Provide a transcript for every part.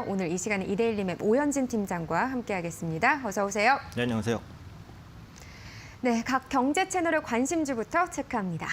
오늘 이 시간에 이데일리맵 오현진 팀장과 함께하겠습니다. 어서 오세요. 네, 안녕하세요. 네, 각 경제 채널의 관심주부터 체크합니다.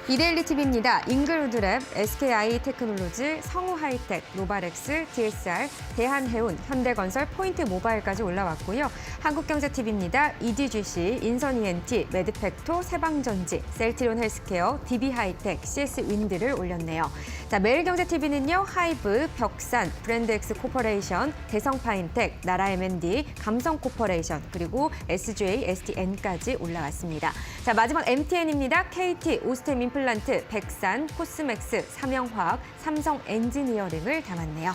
이데일리 TV입니다. 잉글우드랩, SKI 테크놀로지, 성우하이텍, 노바렉스, DSR, 대한해운, 현대건설, 포인트모바일까지 올라왔고요. 한국경제TV입니다. EDGC, 인선ENT, 매드팩토, 세방전지, 셀트리온 헬스케어, DB하이텍, CS윈드를 올렸네요. 자, 매일경제TV는요. 하이브, 벽산, 브랜드엑스 코퍼레이션, 대성파인텍, 나라M&D, 감성코퍼레이션, 그리고 SJ, STN까지 올라왔습니다. 자, 마지막 MTN입니다. KT, 오스템 임플란트, 백산, 코스맥스, 삼영화학, 삼성 엔지니어링을 담았네요.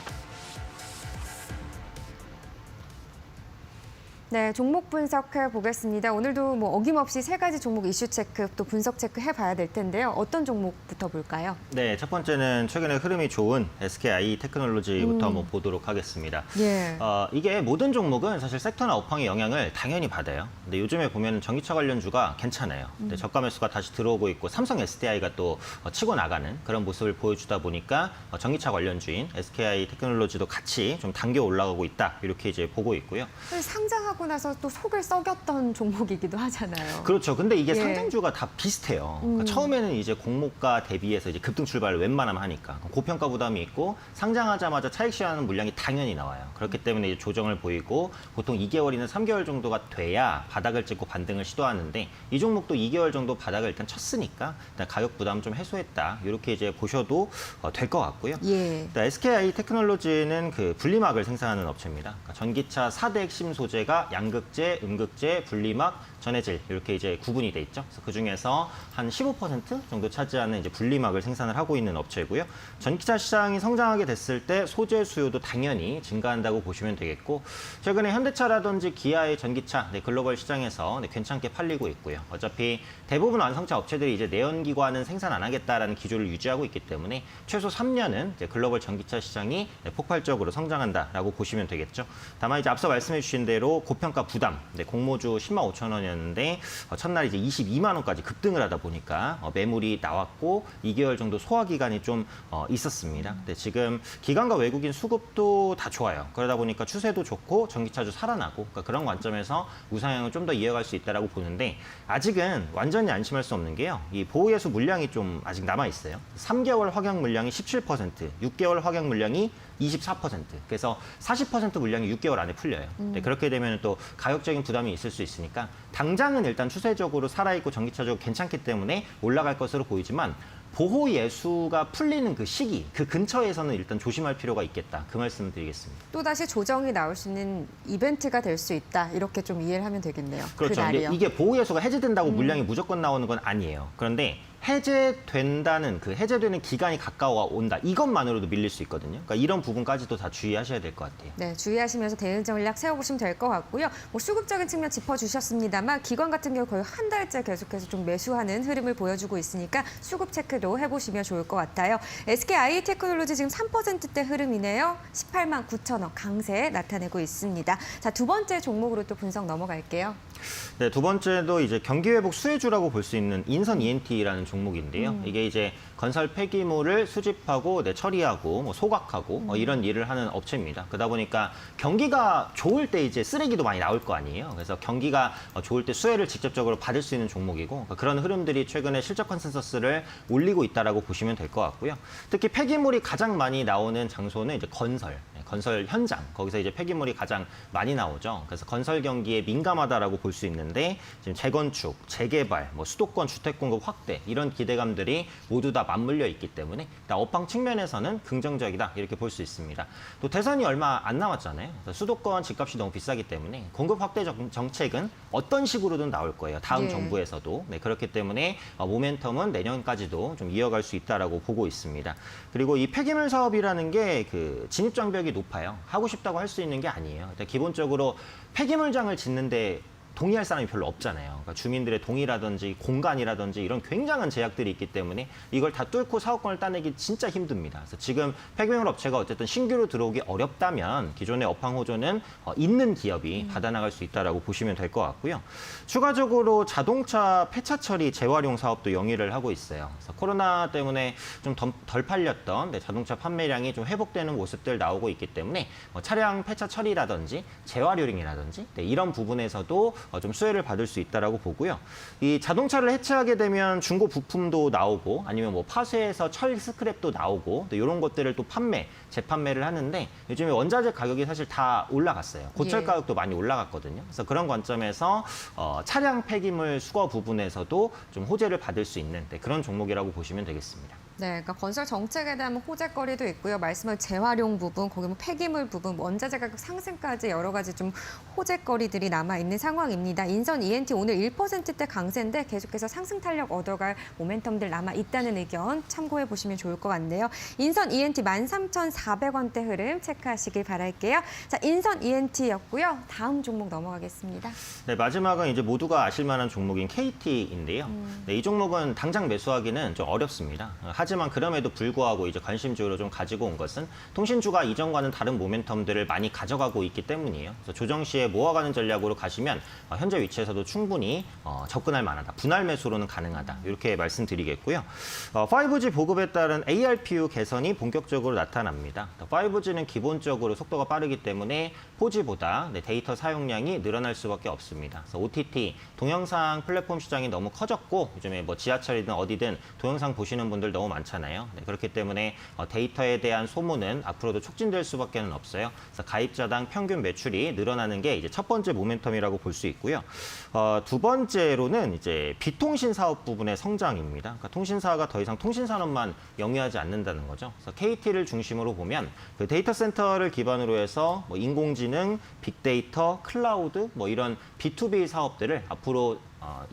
네, 종목 분석해 보겠습니다. 오늘도 어김없이 세 가지 종목 이슈 체크, 또 분석 체크 해봐야 될 텐데요. 어떤 종목부터 볼까요? 네, 첫 번째는 최근에 흐름이 좋은 SKI 테크놀로지부터 한번 보도록 하겠습니다. 예. 이게 모든 종목은 사실 섹터나 업황의 영향을 당연히 받아요. 근데 요즘에 보면 전기차 관련주가 괜찮아요. 근데 저가 매수가 다시 들어오고 있고 삼성 SDI가 또 치고 나가는 그런 모습을 보여주다 보니까 전기차 관련주인 SKI 테크놀로지도 같이 좀 당겨 올라가고 있다. 이렇게 이제 보고 있고요. 상장하고 나서 또 속을 썩였던 종목이기도 하잖아요. 그렇죠. 근데 이게 예. 상장주가 다 비슷해요. 그러니까 처음에는 이제 공모가 대비해서 이제 급등 출발을 웬만하면 하니까 고평가 부담이 있고 상장하자마자 차익 실현하는 물량이 당연히 나와요. 그렇기 때문에 이제 조정을 보이고 보통 2개월이나 3개월 정도가 돼야 바닥을 찍고 반등을 시도하는데 이 종목도 2개월 정도 바닥을 일단 쳤으니까 일단 가격 부담 좀 해소했다. 이렇게 이제 보셔도 될 것 같고요. 예. SKI 테크놀로지는 그 분리막을 생산하는 업체입니다. 그러니까 전기차 4대 핵심 소재가 양극재, 음극재, 분리막, 전해질 이렇게 이제 구분이 돼 있죠. 그래서 그 중에서 한 15% 정도 차지하는 이제 분리막을 생산을 하고 있는 업체고요. 전기차 시장이 성장하게 됐을 때 소재 수요도 당연히 증가한다고 보시면 되겠고, 최근에 현대차라든지 기아의 전기차 글로벌 시장에서 괜찮게 팔리고 있고요. 어차피 대부분 완성차 업체들이 이제 내연기관은 생산 안 하겠다라는 기조를 유지하고 있기 때문에 최소 3년은 이제 글로벌 전기차 시장이 폭발적으로 성장한다라고 보시면 되겠죠. 다만 이제 앞서 말씀해 주신 대로 고평가 부담, 공모주 10만 5천 원이었는데 첫날 이제 22만 원까지 급등을 하다 보니까 매물이 나왔고 2개월 정도 소화 기간이 좀 있었습니다. 근데 지금 기관과 외국인 수급도 다 좋아요. 그러다 보니까 추세도 좋고 전기차도 살아나고, 그러니까 그런 관점에서 우상향을 좀 더 이어갈 수 있다라고 보는데, 아직은 완전히 안심할 수 없는 게요. 이 보호예수 물량이 좀 아직 남아 있어요. 3개월 확약 물량이 17%, 6개월 확약 물량이 24%. 그래서 40% 물량이 6개월 안에 풀려요. 네, 그렇게 되면 또 가격적인 부담이 있을 수 있으니까 당장은 일단 추세적으로 살아있고 전기차적으로 괜찮기 때문에 올라갈 것으로 보이지만, 보호 예수가 풀리는 그 시기, 그 근처에서는 일단 조심할 필요가 있겠다. 그 말씀을 드리겠습니다. 또다시 조정이 나올 수 있는 이벤트가 될 수 있다. 이렇게 좀 이해를 하면 되겠네요. 그렇죠. 근데 이게 보호 예수가 해제된다고 물량이 무조건 나오는 건 아니에요. 그런데 해제된다는 그 해제되는 기간이 가까워 온다. 이것만으로도 밀릴 수 있거든요. 그러니까 이런 부분까지도 다 주의하셔야 될 것 같아요. 네, 주의하시면서 대응 전략 세워보시면 될 것 같고요. 수급적인 측면 짚어주셨습니다만 기관 같은 경우 거의 한 달째 계속해서 좀 매수하는 흐름을 보여주고 있으니까 수급 체크도 해보시면 좋을 것 같아요. SKI 테크놀로지 지금 3%대 흐름이네요. 18만 9천 원 강세 나타내고 있습니다. 자, 두 번째 종목으로 또 분석 넘어갈게요. 네, 두 번째도 이제 경기 회복 수혜주라고 볼 수 있는 인선 ENT라는 종목인데요. 이게 이제 건설 폐기물을 수집하고 처리하고 소각하고 이런 일을 하는 업체입니다. 그러다 보니까 경기가 좋을 때 이제 쓰레기도 많이 나올 거 아니에요. 그래서 경기가 좋을 때 수혜를 직접적으로 받을 수 있는 종목이고, 그러니까 그런 흐름들이 최근에 실적 컨센서스를 올리고 있다라고 보시면 될 것 같고요. 특히 폐기물이 가장 많이 나오는 장소는 이제 건설 현장, 거기서 이제 폐기물이 가장 많이 나오죠. 그래서 건설 경기에 민감하다라고 볼 수 있는데, 지금 재건축, 재개발, 수도권 주택 공급 확대 이런 기대감들이 모두 다 맞물려 있기 때문에 업황 측면에서는 긍정적이다 이렇게 볼 수 있습니다. 또 대선이 얼마 안 남았잖아요. 수도권 집값이 너무 비싸기 때문에 공급 확대 정책은 어떤 식으로든 나올 거예요. 다음 정부에서도. 네, 그렇기 때문에 모멘텀은 내년까지도 좀 이어갈 수 있다라고 보고 있습니다. 그리고 이 폐기물 사업이라는 게 그 진입 장벽이 높아요. 하고 싶다고 할 수 있는 게 아니에요. 기본적으로 폐기물장을 짓는데 동의할 사람이 별로 없잖아요. 그러니까 주민들의 동의라든지 공간이라든지 이런 굉장한 제약들이 있기 때문에 이걸 다 뚫고 사업권을 따내기 진짜 힘듭니다. 그래서 지금 폐기물 업체가 어쨌든 신규로 들어오기 어렵다면 기존의 업황 호조는 있는 기업이 받아나갈 수 있다라고 보시면 될 것 같고요. 추가적으로 자동차 폐차 처리 재활용 사업도 영위를 하고 있어요. 그래서 코로나 때문에 좀 덜 팔렸던 자동차 판매량이 좀 회복되는 모습들 나오고 있기 때문에 차량 폐차 처리라든지 재활용이라든지 이런 부분에서도 좀 수혜를 받을 수 있다라고 보고요. 이 자동차를 해체하게 되면 중고 부품도 나오고 아니면 뭐 파쇄해서 철 스크랩도 나오고 이런 것들을 또 재판매를 하는데 요즘에 원자재 가격이 사실 다 올라갔어요. 고철 예. 가격도 많이 올라갔거든요. 그래서 그런 관점에서 차량 폐기물 수거 부분에서도 좀 호재를 받을 수 있는 그런 종목이라고 보시면 되겠습니다. 네, 그러니까 건설 정책에 대한 호재거리도 있고요. 말씀한 재활용 부분, 거기 뭐 폐기물 부분, 원자재 가격 상승까지 여러 가지 좀 호재거리들이 남아 있는 상황입니다. 인선 ENT 오늘 1%대 강세인데 계속해서 상승 탄력 얻어갈 모멘텀들 남아 있다는 의견 참고해 보시면 좋을 것 같네요. 인선 ENT 13,400원대 흐름 체크하시길 바랄게요. 자, 인선 ENT였고요. 다음 종목 넘어가겠습니다. 네, 마지막은 이제 모두가 아실 만한 종목인 KT인데요. 네, 이 종목은 당장 매수하기는 좀 어렵습니다. 하지만 그럼에도 불구하고 이제 관심주로 좀 가지고 온 것은 통신주가 이전과는 다른 모멘텀들을 많이 가져가고 있기 때문이에요. 그래서 조정 시에 모아가는 전략으로 가시면 현재 위치에서도 충분히 접근할 만하다. 분할 매수로는 가능하다. 이렇게 말씀드리겠고요. 5G 보급에 따른 ARPU 개선이 본격적으로 나타납니다. 5G는 기본적으로 속도가 빠르기 때문에 4G보다 데이터 사용량이 늘어날 수밖에 없습니다. 그래서 OTT, 동영상 플랫폼 시장이 너무 커졌고 요즘에 뭐 지하철이든 어디든 동영상 보시는 분들 너무 많잖아요. 네, 그렇기 때문에 데이터에 대한 소모는 앞으로도 촉진될 수밖에 없어요. 그래서 가입자당 평균 매출이 늘어나는 게 이제 첫 번째 모멘텀이라고 볼 수 있고요. 두 번째로는 이제 비통신 사업 부분의 성장입니다. 그러니까 통신사가 더 이상 통신 산업만 영위하지 않는다는 거죠. 그래서 KT를 중심으로 보면 그 데이터 센터를 기반으로 해서 뭐 인공지능, 빅데이터, 클라우드 뭐 이런 B2B 사업들을 앞으로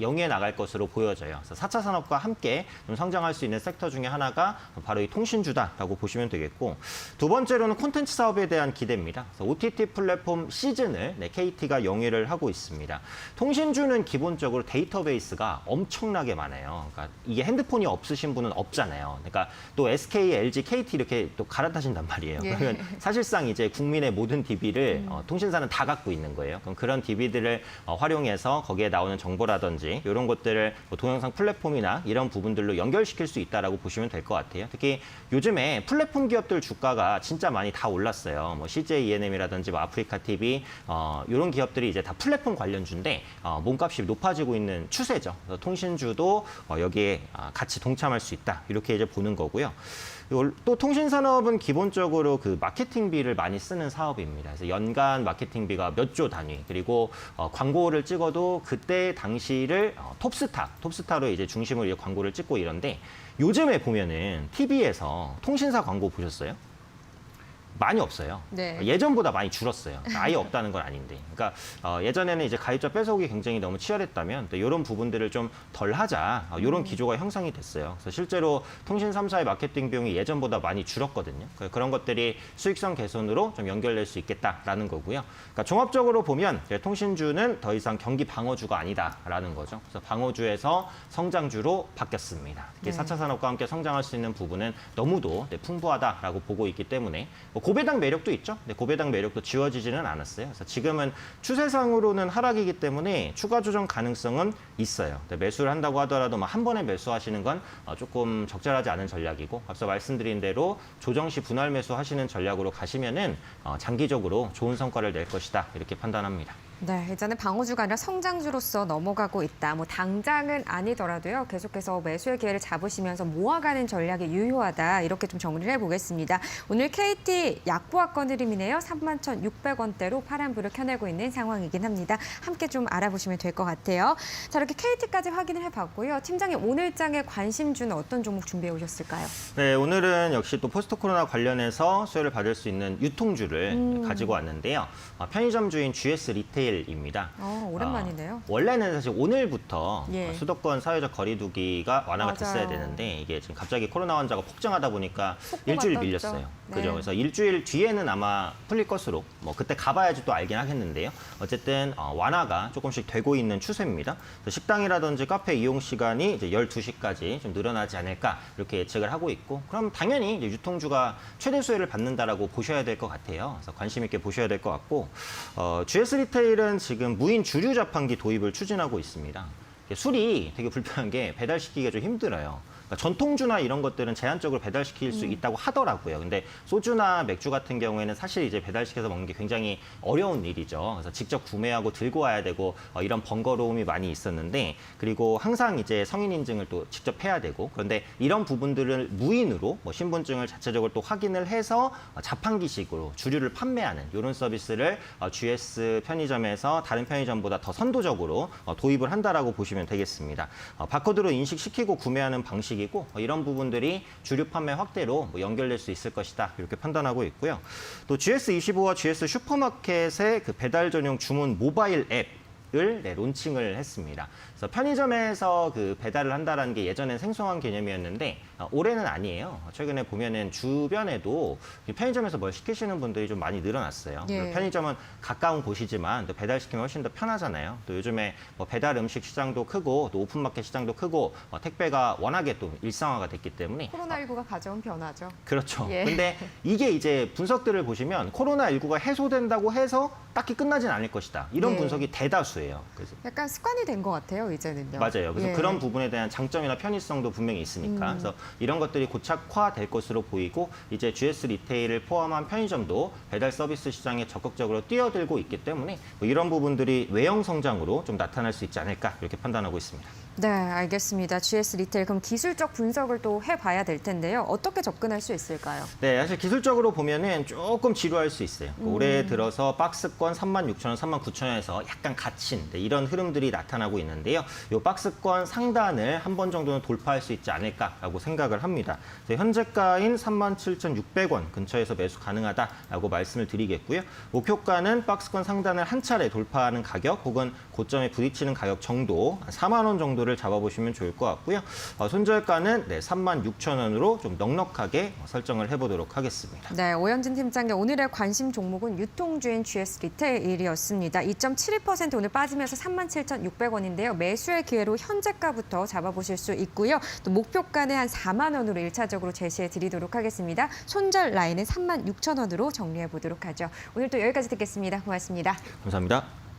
영위해 나갈 것으로 보여져요. 그래서 4차 산업과 함께 좀 성장할 수 있는 섹터 중에 하나가 바로 이 통신주다라고 보시면 되겠고 두 번째로는 콘텐츠 사업에 대한 기대입니다. 그래서 OTT 플랫폼 시즌을 KT가 영위를 하고 있습니다. 통신주는 기본적으로 데이터베이스가 엄청나게 많아요. 그러니까 이게 핸드폰이 없으신 분은 없잖아요. 그러니까 또 SK, LG, KT 이렇게 또 갈아타신단 말이에요. 예. 그러면 사실상 이제 국민의 모든 DB를 통신사는 다 갖고 있는 거예요. 그럼 그런 DB들을 활용해서 거기에 나오는 정보라든지 이런 것들을 뭐 동영상 플랫폼이나 이런 부분들로 연결시킬 수 있다라고 보시면 될 것 같아요. 특히 요즘에 플랫폼 기업들 주가가 진짜 많이 다 올랐어요. 뭐 CJ ENM이라든지 뭐 아프리카 TV 이런 기업들이 이제 다 플랫폼 관련주인데 몸값이 높아지고 있는 추세죠. 그래서 통신주도 여기에 같이 동참할 수 있다. 이렇게 이제 보는 거고요. 또 통신산업은 기본적으로 그 마케팅비를 많이 쓰는 사업입니다. 그래서 연간 마케팅비가 몇 조 단위, 그리고 광고를 찍어도 그때 당시를 톱스타로 이제 중심으로 이제 광고를 찍고 이런데 요즘에 보면은 TV에서 통신사 광고 보셨어요? 많이 없어요. 네. 예전보다 많이 줄었어요. 아예 없다는 건 아닌데. 그러니까 예전에는 이제 가입자 뺏어오기 굉장히 너무 치열했다면 이런 부분들을 좀 덜 하자 이런 기조가 형성이 됐어요. 그래서 실제로 통신 3사의 마케팅 비용이 예전보다 많이 줄었거든요. 그런 것들이 수익성 개선으로 좀 연결될 수 있겠다라는 거고요. 그러니까 종합적으로 보면 통신주는 더 이상 경기 방어주가 아니다라는 거죠. 그래서 방어주에서 성장주로 바뀌었습니다. 특히 네. 4차 산업과 함께 성장할 수 있는 부분은 너무도 풍부하다라고 보고 있기 때문에 고배당 매력도 있죠. 근데 고배당 매력도 지워지지는 않았어요. 그래서 지금은 추세상으로는 하락이기 때문에 추가 조정 가능성은 있어요. 매수를 한다고 하더라도 한 번에 매수하시는 건 조금 적절하지 않은 전략이고 앞서 말씀드린 대로 조정 시 분할 매수하시는 전략으로 가시면은 장기적으로 좋은 성과를 낼 것이다. 이렇게 판단합니다. 네, 이제는 방어주가 아니라 성장주로서 넘어가고 있다. 뭐 당장은 아니더라도요. 계속해서 매수의 기회를 잡으시면서 모아가는 전략이 유효하다. 이렇게 좀 정리를 해보겠습니다. 오늘 KT 약보합권 흐름이네요. 31,600원대로 파란불을 켜내고 있는 상황이긴 합니다. 함께 좀 알아보시면 될 것 같아요. 자, 이렇게 KT까지 확인을 해봤고요. 팀장님, 오늘장의 관심주는 어떤 종목 준비해 오셨을까요? 네, 오늘은 역시 또 포스트 코로나 관련해서 수혜를 받을 수 있는 유통주를 가지고 왔는데요. 편의점주인 GS 리테일 전해질입니다. 오랜만이네요. 원래는 사실 오늘부터 예. 수도권 사회적 거리두기가 완화가 맞아요. 됐어야 되는데 이게 지금 갑자기 코로나 환자가 폭증하다 보니까 속보가 일주일 떴죠. 밀렸어요. 네. 그죠? 그래서 일주일 뒤에는 아마 풀릴 것으로 뭐 그때 가봐야지 또 알긴 하겠는데요. 어쨌든 완화가 조금씩 되고 있는 추세입니다. 그래서 식당이라든지 카페 이용 시간이 이제 12시까지 좀 늘어나지 않을까 이렇게 예측을 하고 있고, 그럼 당연히 이제 유통주가 최대 수혜를 받는다라고 보셔야 될 것 같아요. 그래서 관심 있게 보셔야 될 것 같고, GS 리테일은 지금 무인 주류 자판기 도입을 추진하고 있습니다. 술이 되게 불편한 게 배달시키기가 좀 힘들어요. 그러니까 전통주나 이런 것들은 제한적으로 배달시킬 수 있다고 하더라고요. 근데 소주나 맥주 같은 경우에는 사실 이제 배달시켜서 먹는 게 굉장히 어려운 일이죠. 그래서 직접 구매하고 들고 와야 되고 이런 번거로움이 많이 있었는데, 그리고 항상 이제 성인 인증을 또 직접 해야 되고, 그런데 이런 부분들을 무인으로 뭐 신분증을 자체적으로 또 확인을 해서 자판기식으로 주류를 판매하는 이런 서비스를 GS 편의점에서 다른 편의점보다 더 선도적으로 도입을 한다라고 보시면 되겠습니다. 바코드로 인식시키고 구매하는 방식이 고 이런 부분들이 주류 판매 확대로 연결될 수 있을 것이다, 이렇게 판단하고 있고요. 또 GS25와 GS 슈퍼마켓의 그 배달 전용 주문 모바일 앱을 론칭을 했습니다. 그래서 편의점에서 그 배달을 한다는 게 예전엔 생소한 개념이었는데 올해는 아니에요. 최근에 보면은 주변에도 편의점에서 뭘 시키시는 분들이 좀 많이 늘어났어요. 예. 편의점은 가까운 곳이지만 또 배달시키면 훨씬 더 편하잖아요. 또 요즘에 뭐 배달 음식 시장도 크고 또 오픈마켓 시장도 크고 택배가 워낙에 또 일상화가 됐기 때문에 코로나19가 가져온 변화죠. 그렇죠. 예. 근데 이게 이제 분석들을 보시면 코로나19가 해소된다고 해서 딱히 끝나진 않을 것이다, 이런 네. 분석이 대다수예요. 그래서 약간 습관이 된 것 같아요, 이제는요. 맞아요. 그래서 예. 그런 부분에 대한 장점이나 편의성도 분명히 있으니까 그래서 이런 것들이 고착화될 것으로 보이고, 이제 GS 리테일을 포함한 편의점도 배달 서비스 시장에 적극적으로 뛰어들고 있기 때문에 뭐 이런 부분들이 외형 성장으로 좀 나타날 수 있지 않을까, 이렇게 판단하고 있습니다. 네, 알겠습니다. GS 리테일 그럼 기술적 분석을 또 해봐야 될 텐데요. 어떻게 접근할 수 있을까요? 네, 사실 기술적으로 보면은 조금 지루할 수 있어요. 올해 들어서 박스권 36,000원, 39,000원에서 약간 갇힌 이런 흐름들이 나타나고 있는데요. 이 박스권 상단을 한 번 정도는 돌파할 수 있지 않을까라고 생각을 합니다. 현재가인 37,600원 근처에서 매수 가능하다라고 말씀을 드리겠고요. 목표가는 박스권 상단을 한 차례 돌파하는 가격 혹은 고점에 부딪히는 가격 정도, 4만 원 정도를 잡아보시면 좋을 것 같고요. 손절가는 36,000원으로 좀 넉넉하게 설정을 해보도록 하겠습니다. 네, 오현진 팀장의 오늘의 관심 종목은 유통주인 GS 리테일이었습니다. 2.72% 오늘 빠지면서 37,600원인데요. 매수의 기회로 현재가부터 잡아보실 수 있고요. 또 목표가는 한 4만 원으로 1차적으로 제시해 드리도록 하겠습니다. 손절 라인은 36,000원으로 정리해 보도록 하죠. 오늘 또 여기까지 듣겠습니다. 고맙습니다. 감사합니다.